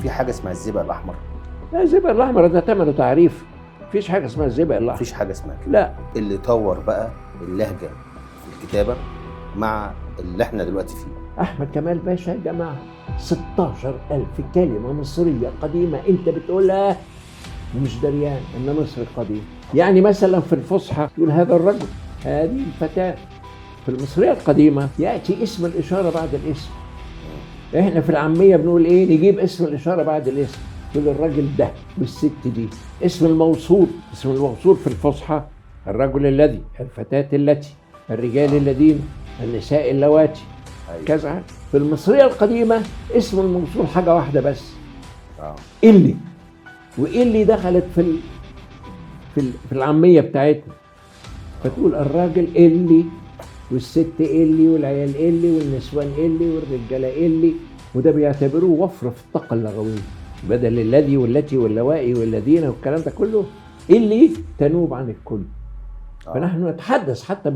في حاجه اسمها الزئبق الاحمر؟ لا، الزئبق الاحمر ده ثمنه تعريف، مفيش حاجه اسمها الزئبق الاحمر. مفيش حاجه اسمها كده. لا. اللي طور بقى اللهجه في الكتابه مع اللي احنا دلوقتي فيه احمد كمال باشا يا جماعه، 16,000 كلمه مصريه قديمه انت بتقولها ومش دريان ان مصر قديم. يعني مثلا في الفصحى تقول هذا الرجل، هذه الفتاه. في المصريه القديمه ياتي اسم الاشاره بعد الاسم. احنا في العاميه بنقول ايه؟ نجيب اسم الاشاره بعد الاسم، تقول الراجل ده والست دي. اسم الموصول في الفصحى الرجل الذي، الفتاه التي، الرجال الذين، النساء اللواتي. أيوة. كذا. في المصريه القديمه اسم الموصول حاجه واحده بس، اللي. واللي دخلت في العاميه بتاعتنا، فتقول الراجل اللي، والست اللي، والعيال اللي، والنسوان اللي، والرجاله اللي. وده بيعتبروه وفر في الطاقه اللغويه، بدل الذي والتي واللوائي والذين والكلام ده كله، اللي تنوب عن الكل. فنحن نتحدث حتى